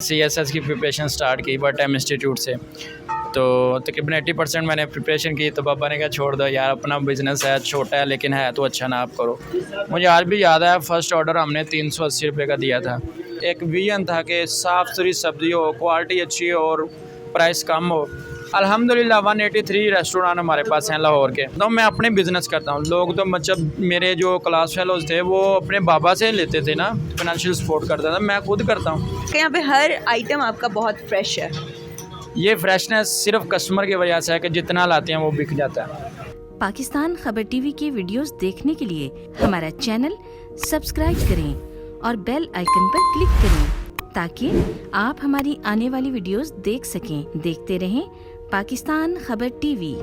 CSS की preparation start की बर्टम institute से। तो तकरीबन 80% मैंने प्रिपरेशन की। तो पापा ने कहा छोड़ दो यार, अपना बिज़नेस है, छोटा है लेकिन है तो अच्छा ना, आप करो। मुझे आज भी याद है, फ़र्स्ट ऑर्डर हमने 380 रुपये का दिया था। एक विजन था कि साफ़ सुथरी सब्ज़ी हो, क्वालिटी अच्छी हो और प्राइस कम हो। अल्हम्दुलिल्लाह 183 रेस्टोरेंट हमारे पास हैं लाहौर के। तो मैं अपने बिज़नेस करता हूँ। लोग तो मतलब मेरे जो क्लास फेलोज़ थे वो अपने बाबा से लेते थे ना, फाइनेंशियल सपोर्ट करता था। मैं खुद करता हूँ। यहाँ पे हर आइटम आपका बहुत फ्रेश है। ये फ्रेशनेस सिर्फ कस्टमर की वजह से है कि जितना लाते हैं वो बिक जाता है। पाकिस्तान खबर टीवी के वीडियोस देखने के लिए हमारा चैनल सब्सक्राइब करें और बेल आइकन पर क्लिक करें ताकि आप हमारी आने वाली वीडियोस देख सकें। देखते रहें पाकिस्तान खबर टीवी।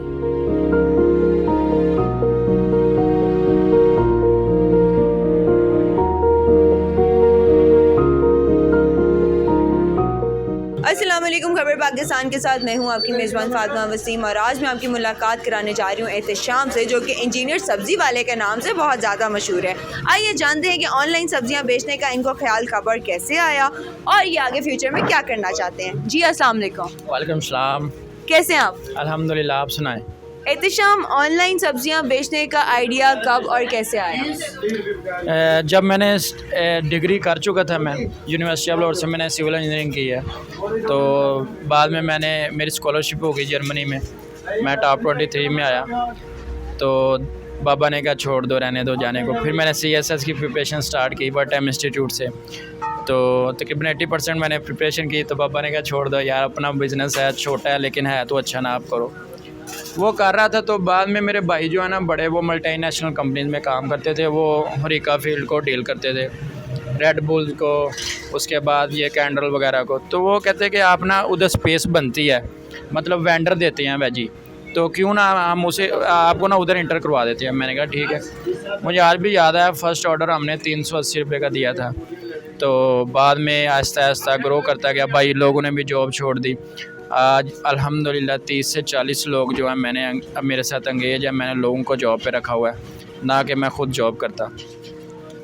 अस्सलाम वालेकुम, खबर पाकिस्तान के साथ मैं हूं आपकी मेज़बान फातिमा वसीम और आज मैं आपकी मुलाकात कराने जा रही हूं एहतशाम से, जो कि इंजीनियर सब्ज़ी वाले के नाम से बहुत ज़्यादा मशहूर है। आइए जानते हैं कि ऑनलाइन सब्ज़ियां बेचने का इनको ख्याल खबर कैसे आया और ये आगे फ्यूचर में क्या करना चाहते हैं। जी अस्सलाम वालेकुम। वालेकुम सलाम। कैसे हैं आप? अल्हम्दुलिल्लाह, आप सुनाएं। एहतशाम, ऑनलाइन सब्ज़ियां बेचने का आइडिया कब और कैसे आया? जब मैंने डिग्री कर चुका था, मैं यूनिवर्सिटी ऑफ लाहौर से मैंने सिविल इंजीनियरिंग की है। तो बाद में मेरी स्कॉलरशिप हो गई जर्मनी में, मैं टॉप 23 में आया। तो बाबा ने कहा छोड़ दो, रहने दो, जाने को। फिर मैंने CSS की प्रिपरेशन स्टार्ट की बर्टम इंस्टीट्यूट से। तो तकरीबन 80% मैंने प्रिपरेशन की। तो पापा ने कहा छोड़ दो यार, अपना बिज़नेस है, छोटा है लेकिन है तो अच्छा ना, आप करो। वो कर रहा था। तो बाद में मेरे भाई जो है ना बड़े, वो मल्टीनेशनल कंपनीज में काम करते थे। वो हरीका फील्ड को डील करते थे, रेड बुल को, उसके बाद ये कैंडल वगैरह को। तो वो कहते कि आप ना उधर स्पेस बनती है, मतलब वेंडर देते हैं वेजी, तो क्यों ना हम उसे आपको ना उधर इंटर करवा देते हैं। मैंने कहा ठीक है। मुझे आज भी याद है, फ़र्स्ट ऑर्डर हमने 380 रुपये का दिया था। तो बाद में आहिस्ता आहिस्ता ग्रो करता गया। भाई लोगों ने भी जॉब छोड़ दी। आज अल्हम्दुलिल्लाह 30 से 40 लोग जो हैं मेरे साथ एंगेज है। मैंने लोगों को जॉब पे रखा हुआ है, ना कि मैं खुद जॉब करता।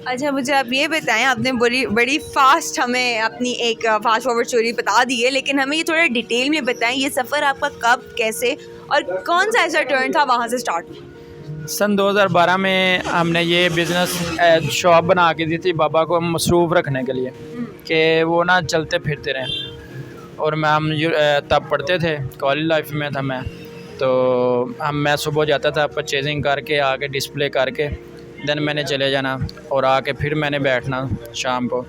अच्छा, मुझे आप ये बताएं, आपने बड़ी फास्ट हमें अपनी एक फास्ट फॉरवर्ड स्टोरी बता दी है, लेकिन हमें ये थोड़ा डिटेल में बताएं, ये सफ़र आपका कब, कैसे और कौन सा ऐसा टर्न था वहाँ से स्टार्ट हुआ? सन 2012 में हमने ये बिज़नेस शॉप बना के दी थी बाबा को मसरूफ़ रखने के लिए, कि वो ना चलते फिरते रहें। और हम तब पढ़ते थे, कॉलेज लाइफ में था मैं। तो मैं सुबह जाता था, परचेजिंग करके आके डिस्प्ले करके देन मैंने चले जाना और आके फिर मैंने बैठना शाम को।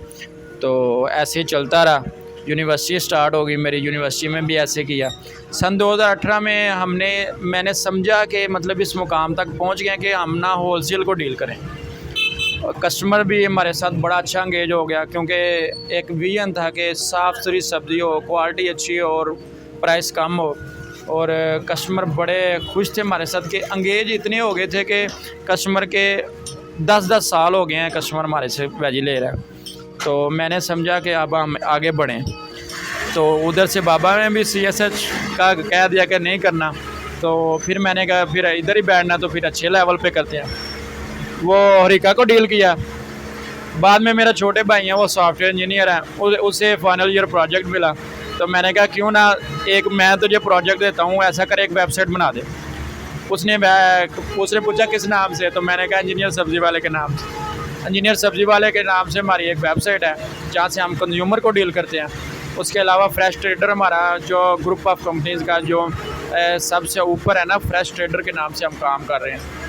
तो ऐसे ही चलता रहा। यूनिवर्सिटी स्टार्ट हो गई मेरी, यूनिवर्सिटी में भी ऐसे किया। सन 2018 में मैंने समझा कि मतलब इस मुकाम तक पहुंच गए कि हम ना होलसेल को डील करें। और कस्टमर भी हमारे साथ बड़ा अच्छा इंगेज हो गया, क्योंकि एक विजन था कि साफ़ सुथरी सब्ज़ी हो, क्वालिटी अच्छी हो और प्राइस कम हो। और कस्टमर बड़े खुश थे हमारे साथ कि इंगेज इतने हो गए थे कि कस्टमर के 10-10 साल हो गए हैं कस्टमर हमारे से वेजी ले रहा है। तो मैंने समझा कि अब हम आगे बढ़ें। तो उधर से बाबा ने भी CSH का कह दिया कि नहीं करना। तो फिर मैंने कहा फिर इधर ही बैठना, तो फिर अच्छे लेवल पे करते हैं। वो हरीका को डील किया। बाद में मेरा छोटे भाई हैं, वो सॉफ्टवेयर इंजीनियर हैं, उसे फाइनल ईयर प्रोजेक्ट मिला। तो मैंने कहा क्यों ना एक मैं तुझे प्रोजेक्ट देता हूँ, ऐसा कर एक वेबसाइट बना दे। उसने पूछा किस नाम से, तो मैंने कहा इंजीनियर सब्ज़ी वाले के नाम से। इंजीनियर सब्ज़ी वाले के नाम से हमारी एक वेबसाइट है जहाँ से हम कंज्यूमर को डील करते हैं। उसके अलावा फ्रेश ट्रेडर हमारा जो ग्रुप ऑफ कंपनीज़ का जो सबसे ऊपर है ना, फ्रेश ट्रेडर के नाम से हम काम कर रहे हैं।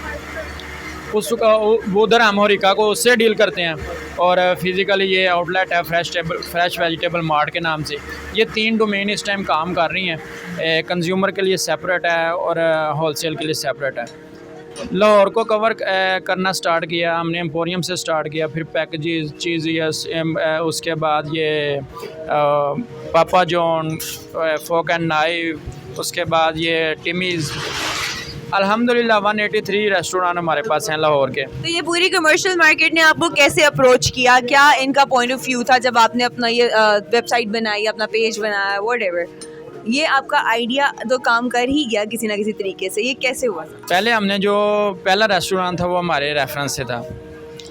उसका उधर हम हरीका को उससे डील करते हैं। और फिज़िकली ये आउटलेट है फ्रेश वेजिटेबल मार्ट के नाम से। ये 3 डोमेन इस टाइम काम कर रही हैं। कंज्यूमर के लिए सेपरेट है और होलसेल के लिए सेपरेट है। लाहौर को कवर करना स्टार्ट किया हमने, एम्पोरियम से स्टार्ट किया, फिर पैकेजेस चीज़, उसके बाद ये पापा जॉन, फोक एंड नाइफ, उसके बाद ये टिमीज़। अल्हम्दुलिल्लाह 183 रेस्टोरेंट हमारे पास हैं लाहौर के। तो ये पूरी कमर्शियल मार्केट ने आपको कैसे अप्रोच किया? क्या इनका पॉइंट ऑफ व्यू था जब आपने अपना ये वेबसाइट बनाई, अपना पेज बनाया, व्हाटएवर? ये आपका आइडिया तो काम कर ही गया किसी ना किसी तरीके से, ये कैसे हुआ? पहले हमने जो पहला रेस्टोरेंट था वो हमारे रेफरेंस से था।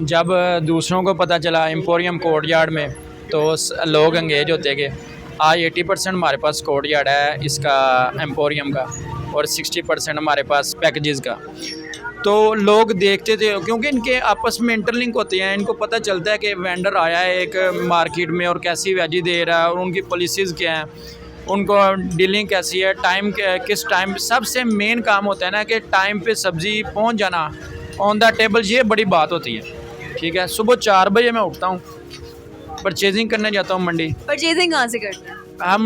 जब दूसरों को पता चला एम्पोरियम कोर्टयार्ड में, तो लोग एंगेज होते गए। आज 80% हमारे पास कोर्ट यार्ड है इसका एम्पोरियम का और 60% हमारे पास पैकेजेस का। तो लोग देखते थे क्योंकि इनके आपस में इंटरलिंक होते हैं, इनको पता चलता है कि वेंडर आया है एक मार्केट में और कैसी वेजी दे रहा है और उनकी पॉलिसीज़ क्या हैं, उनको डीलिंग कैसी है, टाइम किस टाइम। सबसे मेन काम होता है ना कि टाइम पे सब्ज़ी पहुंच जाना ऑन द टेबल, ये बड़ी बात होती है। ठीक है, सुबह 4 बजे मैं उठता हूँ, परचेजिंग करने जाता हूँ मंडी। परचेजिंग कहाँ से करते हैं? हम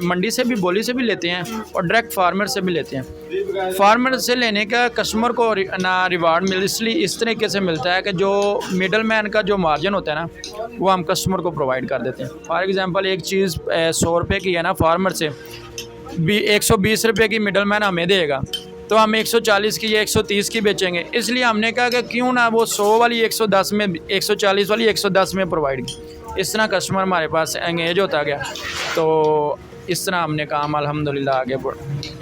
मंडी से भी, बोली से भी लेते हैं और डायरेक्ट फार्मर से भी लेते हैं। फार्मर से लेने का कस्टमर को ना रिवार्ड इसलिए इस तरीके से मिलता है कि जो मिडल मैन का जो मार्जिन होता है ना वो हम कस्टमर को प्रोवाइड कर देते हैं। फॉर एग्जांपल एक चीज़ 100 रुपये की है ना, फार्मर से भी 120 रुपये की मिडल मैन हमें देगा, तो हम 140 की या 130 की बेचेंगे। इसलिए हमने कहा कि क्यों ना वो 100 वाली 110 में, 140 वाली 110 में प्रोवाइड की। इस तरह कस्टमर हमारे पास एंगेज होता गया, तो इस तरह हमने काम अल्हम्दुलिल्लाह आगे बढ़।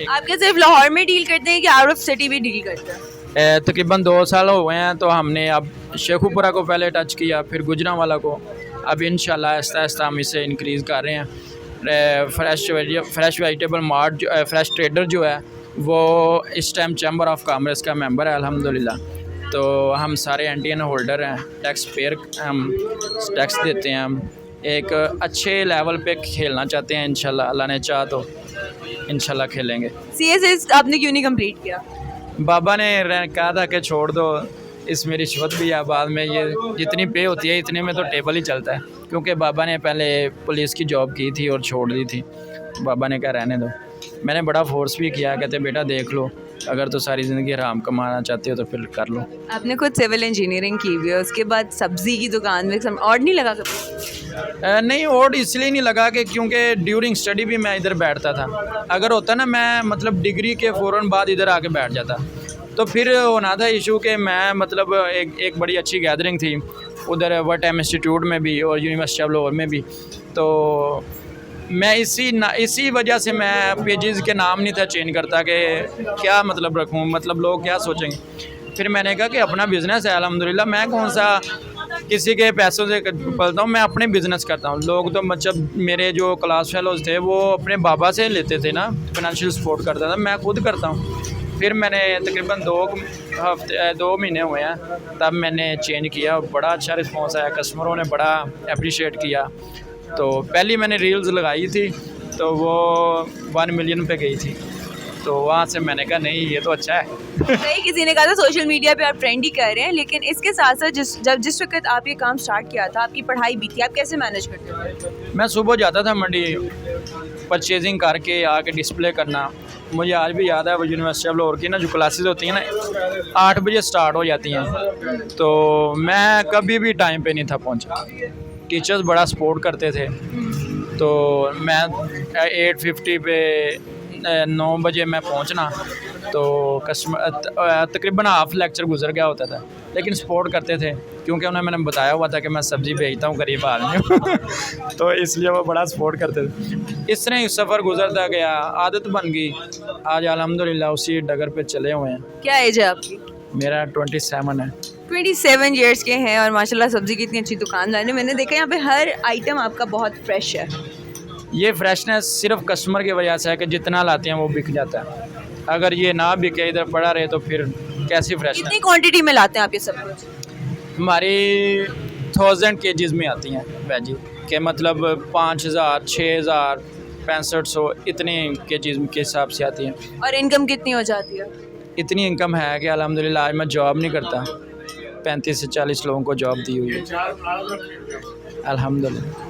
आप क्या सिर्फ लाहौर में डील करते हैं कि आउट ऑफ सिटी भी डील करते हैं? तकरीबन 2 साल हो गए हैं, तो हमने अब शेखुपुरा को पहले टच किया, फिर गुजरांवाला को, अब इंशाल्लाह आहिस्ता आहिस्ता हम इसे इंक्रीज़ कर रहे हैं। Fresh vegetable mart fresh trader जो है वो इस टाइम चैम्बर ऑफ कॉमर्स का मेंबर है अल्हम्दुलिल्लाह। तो हम सारे एनटीएन होल्डर हैं, टैक्स पेयर, हम टैक्स देते हैं। हम एक अच्छे लेवल पे खेलना चाहते हैं, इंशाल्लाह अल्लाह ने चाहा तो इंशाल्लाह खेलेंगे। सीएसएस आपने क्यों नहीं कंप्लीट किया? बाबा ने कहा था कि छोड़ दो, इसमें रिश्वत भी है, बाद में ये जितनी पे होती है इतने में तो टेबल ही चलता है। क्योंकि बाबा ने पहले पुलिस की जॉब की थी और छोड़ दी थी, बाबा ने कहा रहने दो। मैंने बड़ा फोर्स भी किया, कहते बेटा देख लो, अगर तो सारी ज़िंदगी आराम कमाना चाहते हो तो फिर कर लो। आपने खुद सिविल इंजीनियरिंग की हुई है, उसके बाद सब्ज़ी की दुकान में और नहीं लगा कभी? नहीं, और इसलिए नहीं लगा कि क्योंकि ड्यूरिंग स्टडी भी मैं इधर बैठता था। अगर होता ना मैं मतलब डिग्री के फ़ौरन बाद इधर आके बैठ जाता, तो फिर होना था इशू कि मैं मतलब एक बड़ी अच्छी गैदरिंग थी उधर वर्टैम इंस्टीट्यूट में भी और यूनिवर्सिटी ऑफ लाहौर में भी। तो मैं इसी वजह से मैं पेजेस के नाम नहीं था चेंज करता कि क्या मतलब रखूं, मतलब लोग क्या सोचेंगे। फिर मैंने कहा कि अपना बिज़नेस है अल्हम्दुलिल्लाह, मैं कौन सा किसी के पैसों से पलता हूँ, मैं अपने बिज़नेस करता हूँ। लोग तो मतलब मेरे जो क्लास फेलोज़ थे वो अपने बाबा से लेते थे ना, फाइनेंशियल सपोर्ट करता था, मैं खुद करता हूँ। फिर मैंने तकरीबन 2 महीने हुए हैं तब मैंने चेंज किया, बड़ा अच्छा रिस्पॉन्स आया, कस्टमरों ने बड़ा अप्रिशिएट किया। तो पहली मैंने रील्स लगाई थी तो वो 1 मिलियन पे गई थी, तो वहाँ से मैंने कहा नहीं ये तो अच्छा है। सही, किसी ने कहा था सोशल मीडिया पे आप ट्रेंड ही कर रहे हैं, लेकिन इसके साथ साथ जिस वक्त आप ये काम स्टार्ट किया था आपकी पढ़ाई भी थी, आप कैसे मैनेज करते थे? मैं सुबह जाता था मंडी, परचेजिंग करके आके डिस्प्ले करना। मुझे आज भी याद है वो यूनिवर्सिटी ऑफ लाहौर की ना जो क्लासेस होती हैं ना 8 बजे स्टार्ट हो जाती हैं, तो मैं कभी भी टाइम पे नहीं था पहुंचा। टीचर्स बड़ा सपोर्ट करते थे, तो मैं 8:50 पे 9 बजे मैं पहुंचना, तो कस्टमर तकरीबन हाफ लेक्चर गुजर गया होता था, लेकिन सपोर्ट करते थे क्योंकि उन्हें मैंने बताया हुआ था कि मैं सब्ज़ी बेचता हूँ, गरीब आदमी हूँ तो इसलिए वो बड़ा सपोर्ट करते थे। इस तरह ही सफ़र गुजरता गया, आदत बन गई। आज अल्हम्दुलिल्लाह उसी डगर पे चले हुए हैं। क्या एज है आपकी? मेरा 27 है। 27 ईयर्स के हैं और माशाल्लाह सब्ज़ी की इतनी अच्छी दुकानदार है। मैंने देखा यहाँ पे हर आइटम आपका बहुत फ्रेश है। ये फ्रेशनेस सिर्फ कस्टमर की वजह से है कि जितना लाते हैं वो बिक जाता है। अगर ये ना बिके इधर पड़ा रहे तो फिर कैसी फ्रेशनेस। कितनी क्वांटिटी में लाते हैं आप ये सब कुछ? हमारी 1000 केजीज़ में आती हैं वेजी के, मतलब 5000, 6000, 6500 इतने केजीज़ के हिसाब से आती हैं। और इनकम कितनी हो जाती है? इतनी इनकम है कि अल्हम्दुलिल्लाह आज मैं जॉब नहीं करता, 35 से 40 लोगों को जॉब दी हुई है अल्हम्दुलिल्लाह।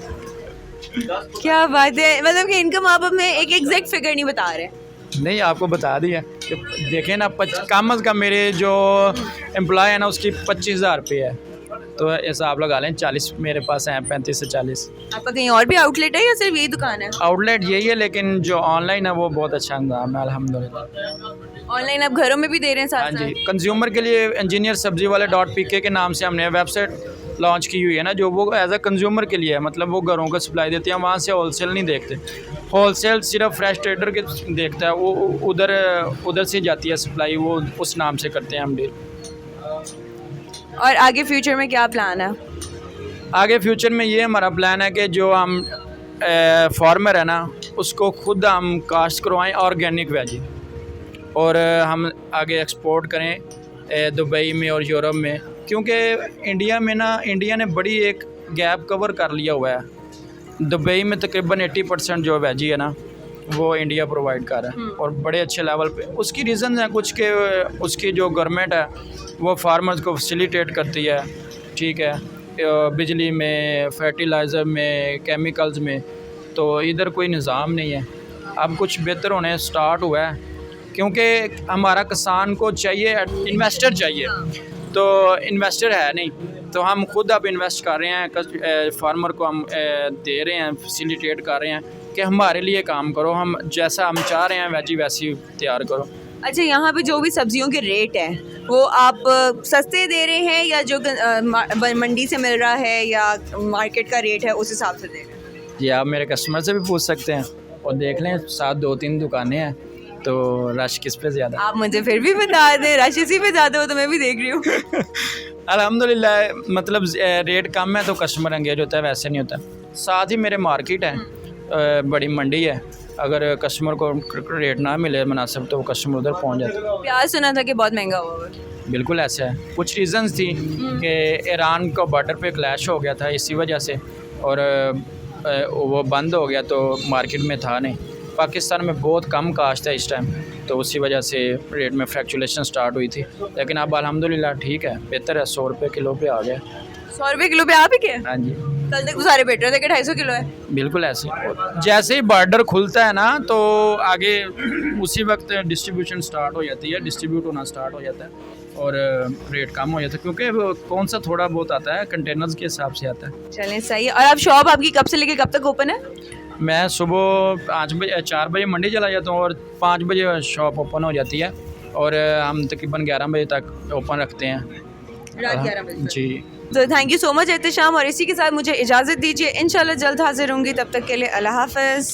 क्या बात है, मतलब कि इनकम आप हमें एक एग्जैक्ट फिगर नहीं बता रहे? नहीं, आपको बता दिया कि देखें ना, कम अज़ कम मेरे जो एम्प्लॉय है ना उसकी 25,000 रुपये है, तो हिसाब लगा लें 40 मेरे पास हैं, 35 से 40। आपका कहीं और भी आउटलेट है या सिर्फ यही दुकान है? आउटलेट यही है, लेकिन जो ऑनलाइन है वो बहुत अच्छा इंतजाम है अल्हम्दुलिल्लाह। ऑनलाइन आप घरों में भी दे रहे हैं साथ हाँ जी, साथ? कंज्यूमर के लिए इंजीनियर सब्जी वाले .pk के नाम से हमने वेबसाइट लॉन्च की हुई है ना, जो वो एज अ कंज्यूमर के लिए है, मतलब वो घरों को सप्लाई देते हैं, वहाँ से होलसेल नहीं देखते। होलसेल सिर्फ फ्रेश ट्रेडर के देखता है, वो उधर से जाती है सप्लाई, वो उस नाम से करते हैं हम डील। और आगे फ्यूचर में क्या प्लान है? आगे फ्यूचर में ये हमारा प्लान है कि जो हम फार्मर है ना उसको खुद हम काश्त करवाएं ऑर्गेनिक वेजी, और हम आगे एक्सपोर्ट करें दुबई में और यूरोप में, क्योंकि इंडिया ने बड़ी एक गैप कवर कर लिया हुआ है। दुबई में तकरीबन 80% जो वेजी है ना वो इंडिया प्रोवाइड कर रहा है और बड़े अच्छे लेवल पे। उसकी रीज़न है कुछ के उसकी जो गवर्नमेंट है वो फार्मर्स को फैसिलिटेट करती है, ठीक है, बिजली में, फर्टिलाइज़र में, केमिकल्स में, तो इधर कोई निज़ाम नहीं है। अब कुछ बेहतर होने स्टार्ट हुआ है, क्योंकि हमारा किसान को चाहिए इन्वेस्टर चाहिए, तो इन्वेस्टर है नहीं, तो हम खुद अब इन्वेस्ट कर रहे हैं, फार्मर को हम दे रहे हैं, फैसिलिटेट कर रहे हैं कि हमारे लिए काम करो, हम जैसा हम चाह रहे हैं वेजी वैसी तैयार करो। अच्छा, यहाँ पे जो भी सब्जियों के रेट हैं वो आप सस्ते दे रहे हैं या जो मंडी से मिल रहा है या मार्केट का रेट है उस हिसाब से दे रहे हैं? जी, आप मेरे कस्टमर से भी पूछ सकते हैं और देख लें, साथ 2-3 दुकानें हैं, तो रश किस पे ज़्यादा? आप मुझे फिर भी बता दें, रश इसी पे ज़्यादा हो तो मैं भी देख रही हूँ। अल्हम्दुलिल्लाह, मतलब रेट कम है तो कस्टमर एंगेज होता है, वैसे नहीं होता। साथ ही मेरे मार्केट है, बड़ी मंडी है, अगर कस्टमर को रेट ना मिले मुनासिब तो वो कस्टमर उधर पहुंच जाता है। प्याज सुना था कि बहुत महंगा हुआ है। बिल्कुल ऐसा है, कुछ रीज़न्स थी कि ईरान को बॉर्डर पे क्लैश हो गया था इसी वजह से, और वो बंद हो गया तो मार्केट में था नहीं। पाकिस्तान में बहुत कम काश्त है इस टाइम, तो उसी वजह से रेट में फ्लक्चुएशन स्टार्ट हुई थी, लेकिन अब अल्हम्दुलिल्लाह ठीक है, बेहतर है, 100 रुपये किलो पे आ गया। 100 रुपये किलो पे आ भी गया? हाँ जी, कल तक तो सारे बेट रहे थे कि 250 किलो है। बिल्कुल ऐसे जैसे ही बॉर्डर खुलता है ना तो आगे उसी वक्त डिस्ट्रीब्यूशन स्टार्ट हो जाती है, डिस्ट्रीब्यूट होना स्टार्ट हो जाता है और रेट कम हो जाता है, क्योंकि वो कौन सा थोड़ा बहुत आता है, कंटेनर्स के हिसाब से आता है। चलें, सही है। और अब शॉप आपकी कब से लेके कब तक ओपन है? मैं सुबह 4 बजे मंडी चला जाता हूँ और 5 बजे शॉप ओपन हो जाती है, और हम तकरीबन 11 बजे तक ओपन रखते हैं। रात 11 बजे जी, तो thank you so much Ehtisham, और इसी के साथ मुझे इजाज़त दीजिए। इंशाल्लाह जल्द हाजिर होंगी, तब तक के लिए अल्लाह हाफ़िज़।